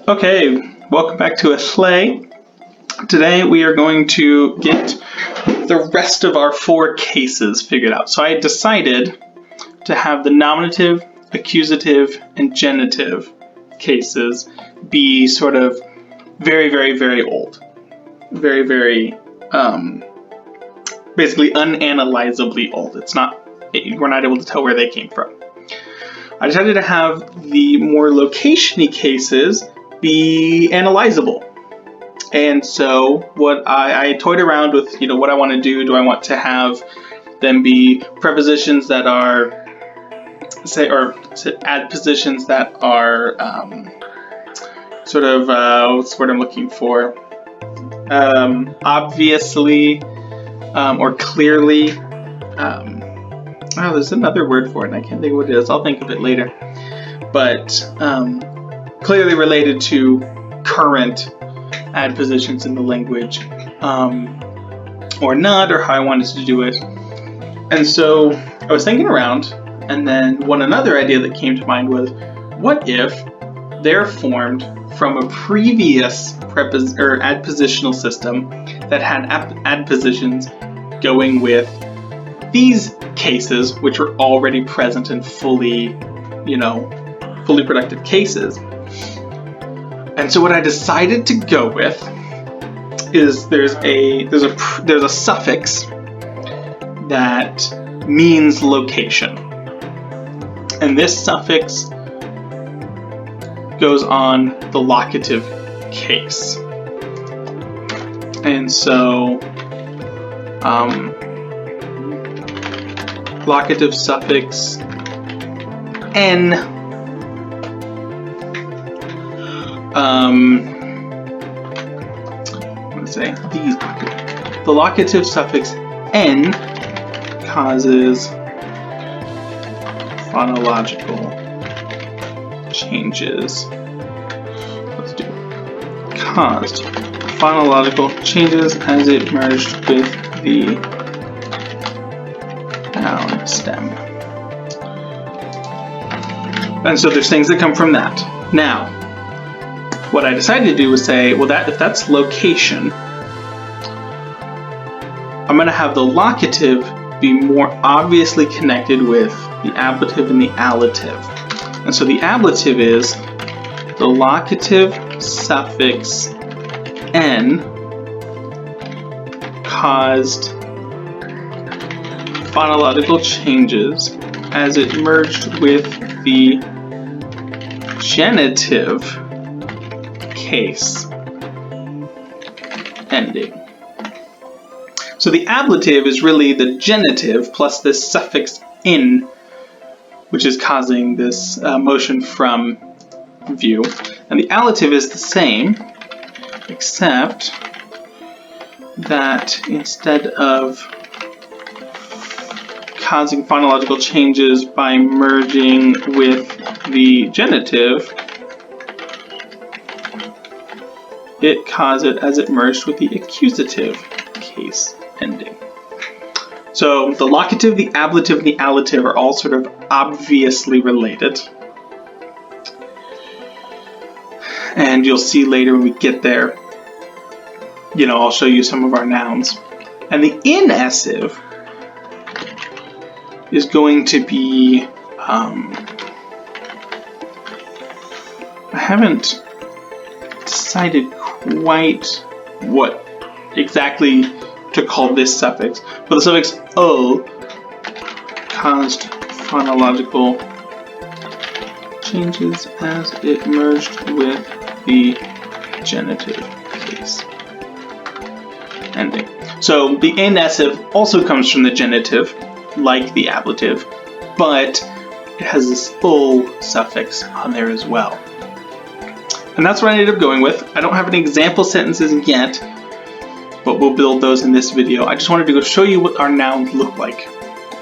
Okay, welcome back to Etlei. Today we are going to get the rest of our 4 cases figured out. So I decided to have the nominative, accusative, and genitive cases be sort of very, very, very old. Very, very, basically unanalyzably old. We're not able to tell where they came from. I decided to have the more location-y cases be analyzable. And so what I toyed around with, what I want to do. Do I want to have them be prepositions that are, adpositions that are what's the word I'm looking for? Obviously or clearly. There's another word for it, and I can't think of what it is. I'll think of it later. But clearly related to current adpositions in the language, or not, or how I wanted to do it. And so I was thinking around, and then another idea that came to mind was, what if they're formed from a previous adpositional system that had adpositions going with these cases, which are already present and fully productive cases. And so what I decided to go with is there's a suffix that means location, and this suffix goes on the locative case. And so locative suffix n the locative suffix n causes phonological changes. Caused phonological changes as it merged with the noun stem. And so there's things that come from that. Now, what I decided to do was say, well, if that's location, I'm going to have the locative be more obviously connected with the ablative and the allative. And so the ablative is the locative suffix n caused phonological changes as it merged with the genitive case ending. So the ablative is really the genitive plus this suffix in, which is causing this motion from view. And the allative is the same, except that instead of causing phonological changes by merging with the genitive, it caused it as it merged with the accusative case ending. So the locative, the ablative, and the allative are all sort of obviously related. And you'll see later when we get there, I'll show you some of our nouns. And the inessive is going to be, I haven't decided quite what exactly to call this suffix, but the suffix o caused phonological changes as it merged with the genitive case ending. So the inessive also comes from the genitive, like the ablative, but it has this o suffix on there as well. And that's what I ended up going with. I don't have any example sentences yet, but we'll build those in this video. I just wanted to go show you what our nouns look like.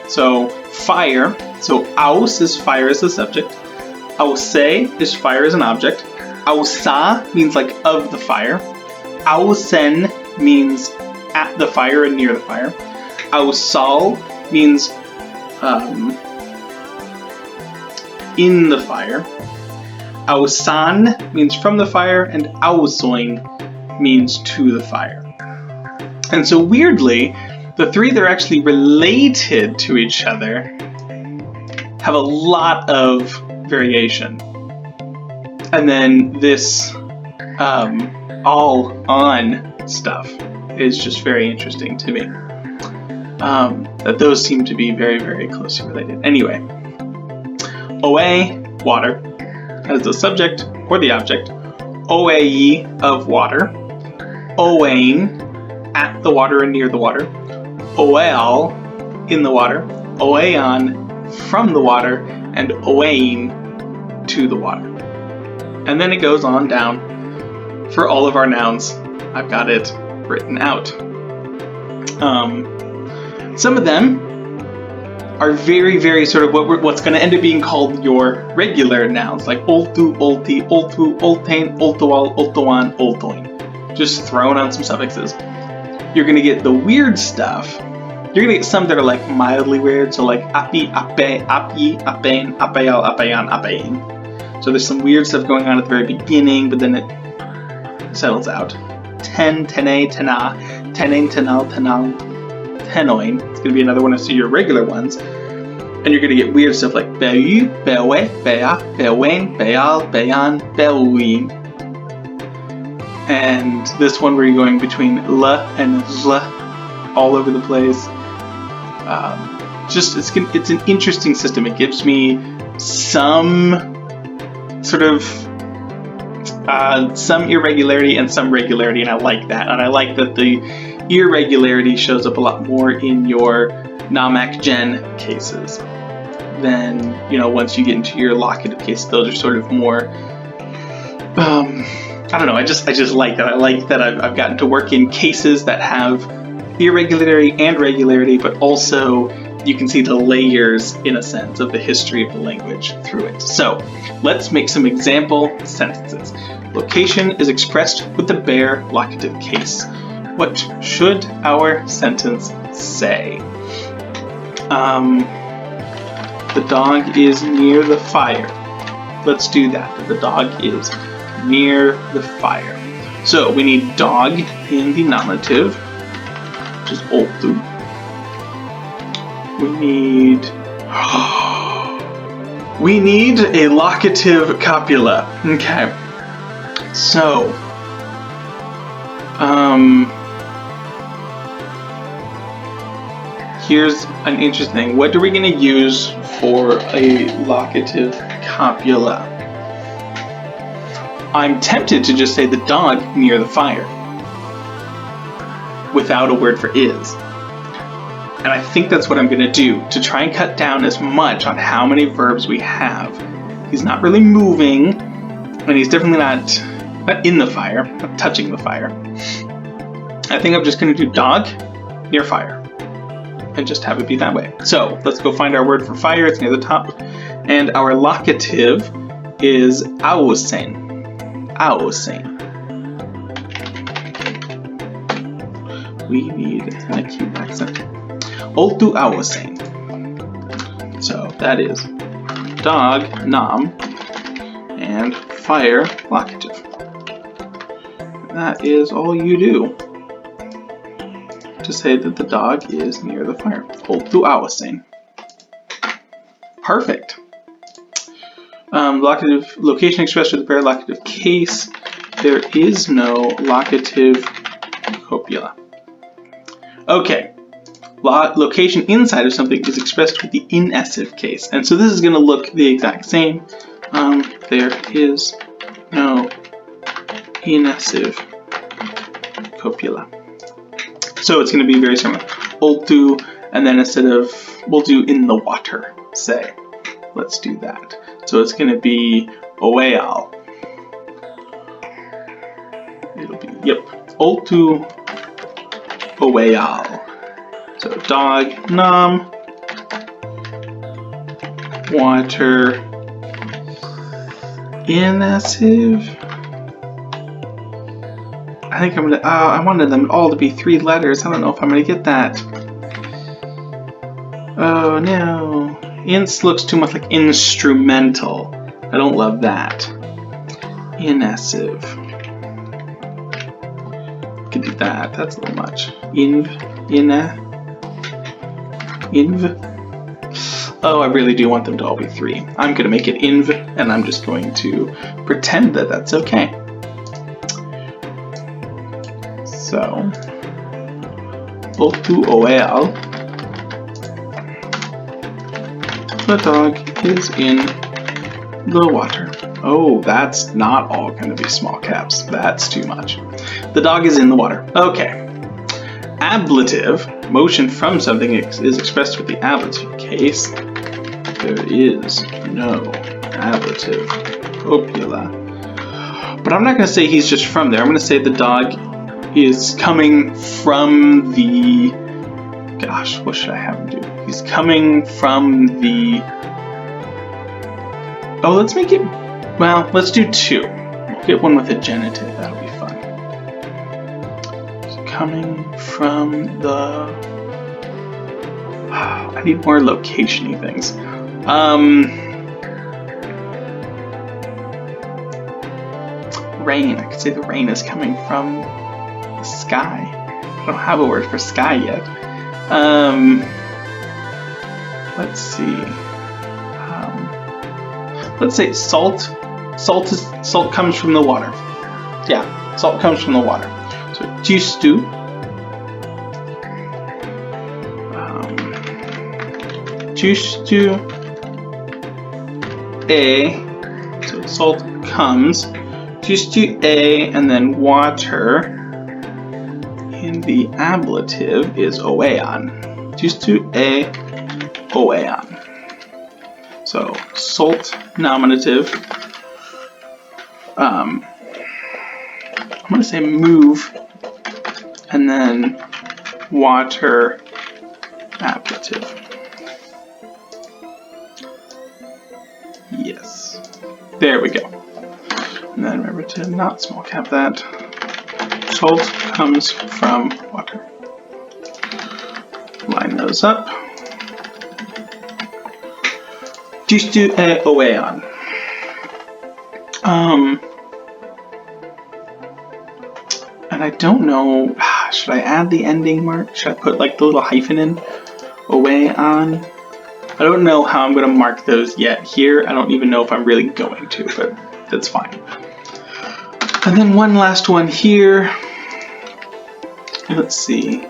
So fire, so aus is fire as the subject, ause is fire as an object, ausa means like of the fire, ausen means at the fire and near the fire, ausal means in the fire, Ausan means from the fire, and ausoin means to the fire. And so weirdly, the three that are actually related to each other have a lot of variation. And then this all on stuff is just very interesting to me. That those seem to be very, very closely related. Anyway, oe, water, as the subject or the object. Oe of water. Owain, at the water and near the water. Oel, in the water. Oeon, from the water. And Owain, to the water. And then it goes on down for all of our nouns. I've got it written out. Some of them are very, very sort of what's going to end up being called your regular nouns, like oltu, olti, oltu, oltain, oltual, oltuan, oltoin. Just thrown on some suffixes. You're going to get the weird stuff. You're going to get some that are like mildly weird, so like api, ape, api, apain, apael, apayan, apain. So there's some weird stuff going on at the very beginning, but then it settles out. Ten, tene, tena, tenain, tenal, tenal, tenoin. It's going to be another one of your regular ones. And you're going to get weird stuff like beu, bewe, bea, bewain, beal, beyan, beuin. And this one where you're going between l and l all over the place. It's an interesting system. It gives me some sort of some irregularity and some regularity, and I like that. And I like that the irregularity shows up a lot more in your Namak Gen cases than, once you get into your locative cases. Those are sort of more, I don't know, I just like that. I like that I've gotten to work in cases that have irregularity and regularity, but also you can see the layers, in a sense, of the history of the language through it. So let's make some example sentences. Location is expressed with the bare locative case. What should our sentence say? The dog is near the fire. Let's do that. The dog is near the fire. So we need dog in the nominative, which is oltu. We need a locative copula. Okay. So, here's an interesting thing. What are we going to use for a locative copula? I'm tempted to just say the dog near the fire without a word for is. And I think that's what I'm going to do to try and cut down as much on how many verbs we have. He's not really moving, and he's definitely not in the fire, not touching the fire. I think I'm just going to do dog near fire and just have it be that way. So let's go find our word for fire. It's near the top. And our locative is ausen. Ausen. We need an acute accent. Oltu ausen. So that is dog, nom, and fire, locative. That is all you do to say that the dog is near the fire. Oltu ausen. Perfect. Locative location expressed with the bare locative case. There is no locative copula. Okay. Location inside of something is expressed with the inessive case. And so this is going to look the exact same. There is no inessive copula. So it's going to be very similar. Oltu, and then instead of, we'll do in the water, say. Let's do that. So it's going to be oeal. It'll be, yep, oltu oeal. So dog, nom, water, inessive. I think I'm gonna, I wanted them all to be 3 letters. I don't know if I'm gonna get that. Oh no. Inst looks too much like instrumental. I don't love that. Inessive. Could do that. That's a little much. Inv. Oh, I really do want them to all be 3. I'm going to make it inv, and I'm just going to pretend that that's okay. So, otu oeal. The dog is in the water. Oh, that's not all going to be small caps. That's too much. The dog is in the water. Okay. Ablative, motion from something is expressed with the ablative case. There is no ablative copula. But I'm not going to say he's just from there. I'm going to say the dog is coming from the... Gosh, what should I have him do? He's coming from the... Oh, let's make it... Well, let's do 2. We'll get one with a genitive. That'll be fun. He's coming from the... I need more location-y things. Rain. I could say the rain is coming from the sky. I don't have a word for sky yet. Let's see. Let's say salt. Salt comes from the water. Yeah, salt comes from the water. So justu. Justu a. So salt comes. Justu a, and then water. In the ablative is oean. Justu a oean. So salt nominative. I'm going to say move, and then water ablative. Yes. There we go. And then remember to not small cap that. Salt comes from water. Line those up. Justu e oean. And I don't know, should I add the ending mark? Should I put like the little hyphen in? Oean. I don't know how I'm going to mark those yet here. I don't even know if I'm really going to, but that's fine. And then one last one here. Let's see.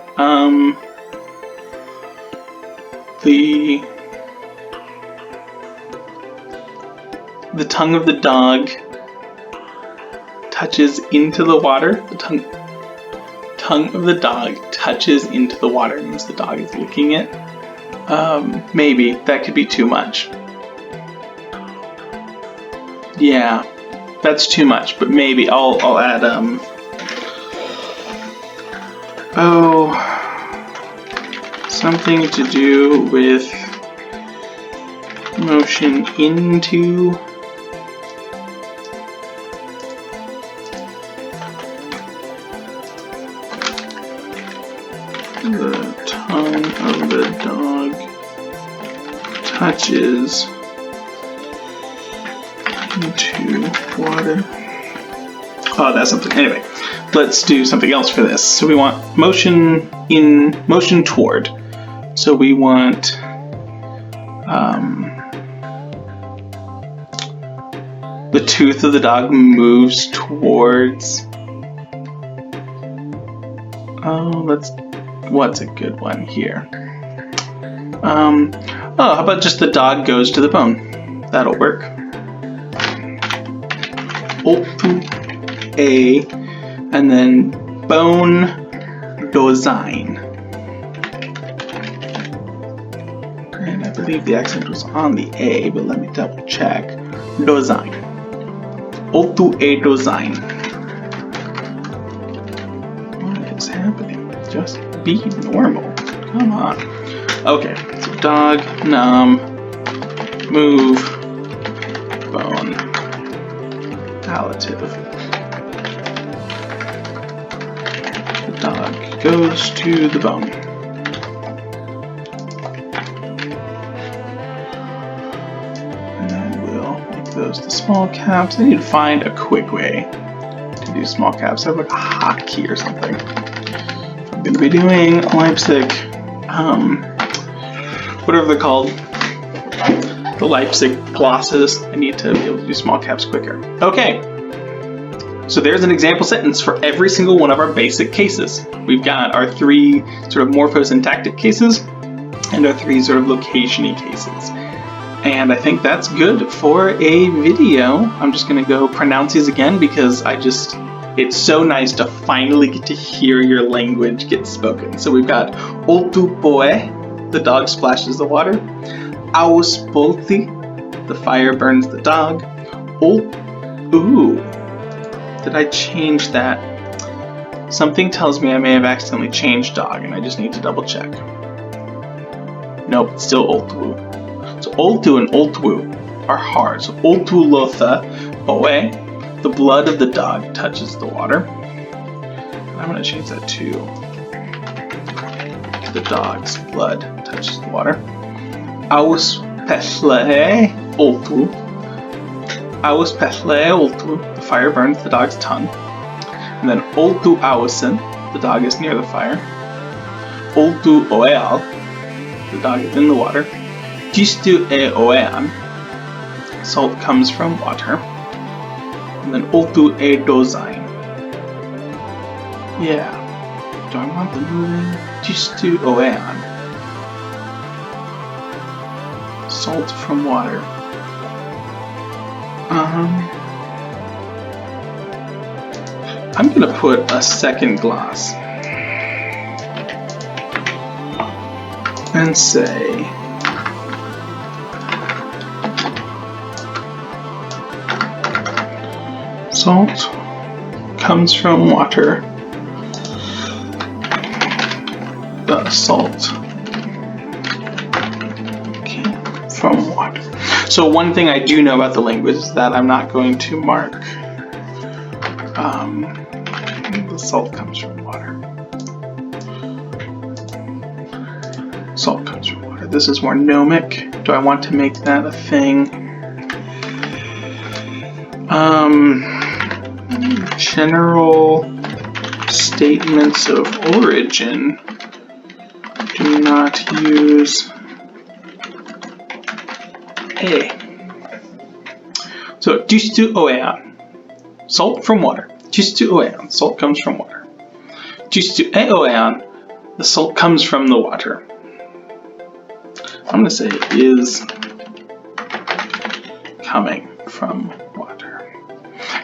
The tongue of the dog touches into the water. The tongue of the dog touches into the water. It means the dog is licking it. Maybe that could be too much. Yeah, that's too much. But maybe I'll add something to do with motion into the tongue of the dog touches into water. Oh, that's something. Anyway, let's do something else for this. So we want motion in, motion toward. So we want the tooth of the dog moves towards. What's a good one here? How about just the dog goes to the bone? That'll work. A, and then bone design. And I believe the accent was on the A, but let me double check. Design. Otu a design. What is happening? Just be normal. Come on. Okay, so dog, num, move, bone, palliative. The dog goes to the bone. And then we'll make those goes to small caps. I need to find a quick way to do small caps. I have like a hotkey or something. I'm going to be doing Leipzig, whatever they're called, the Leipzig glosses. I need to be able to do small caps quicker. Okay, so there's an example sentence for every single one of our basic cases. We've got our 3 sort of morpho-syntactic cases and our 3 sort of location-y cases. And I think that's good for a video. I'm just gonna go pronounce these again because it's so nice to finally get to hear your language get spoken. So we've got Oltu poe, the dog splashes the water. Aus polti, the fire burns the dog. Ooh, did I change that? Something tells me I may have accidentally changed dog and I just need to double check. Nope, it's still Oltu. So Oltu and Oltu are hard. So Oltu lotha oe, the blood of the dog touches the water. And I'm going to change that to the dog's blood touches the water. Aus pesle Oltu. Aus pesle Oltu, the fire burns the dog's tongue. And then Oltu ausen, the dog is near the fire. Oltu oeal, the dog is in the water. Gistu e oean, salt comes from water. And then Oltu e dozain. Yeah. Do I want the moving? Gistu oean. Salt from water. I'm gonna put a second gloss and say salt comes from water. The salt came from water. So one thing I do know about the language is that I'm not going to mark the salt comes from water. Salt comes from water. This is more gnomic. Do I want to make that a thing? General statements of origin do not use a. So, gistu oean, salt from water. Gistu oean, salt comes from water. Gistu e oean, the salt comes from the water. I'm going to say is coming from water.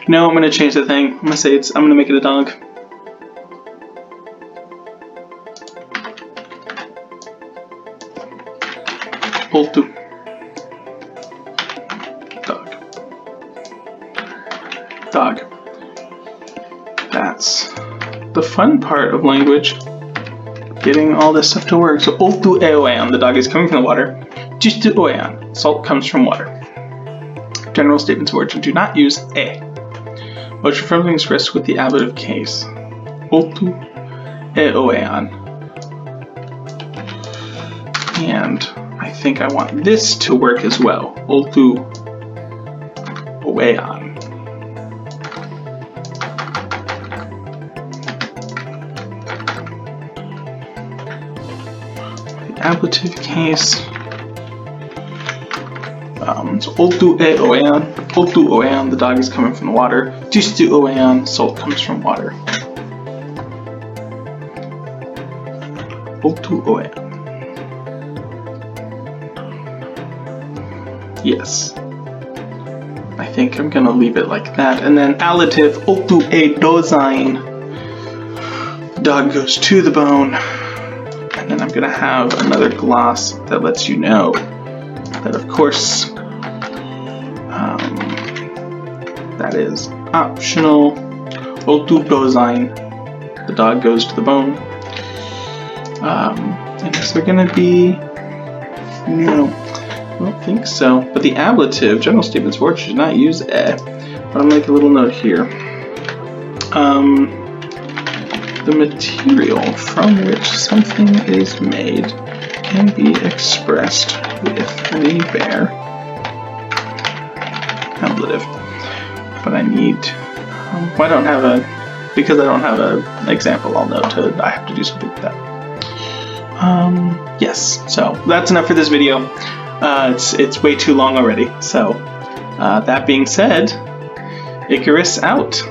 No, I'm going to change the thing. I'm going to say I'm going to make it a dog. Oltu. Dog. That's the fun part of language. Getting all this stuff to work. So Oltu e oean, the dog is coming from the water. Gistu oean, salt comes from water. General statements of origin do not use e. Motion from being expressed with the ablative case. Oltu e oean. And I think I want this to work as well. Oltu oean. Ablative case. So Oltu e oean. Oltu oean, the dog is coming from the water. Gistu oean, salt comes from water. Oltu oean. Yes. I think I'm gonna leave it like that. And then allative, Oltu e dozain. The dog goes to the bone. And then I'm going to have another gloss that lets you know that, of course, that is optional. Oltu dozain, the dog goes to the bone. And is there going to be, no, I don't think so. But the ablative, general statements of origin, do not use e. But I'll make a little note here. The material from which something is made can be expressed with the bare ablative. but I need, I don't have because I don't have an example, I'll know I have to do something with that. Yes, so that's enough for this video. It's way too long already. So that being said, Icarus out.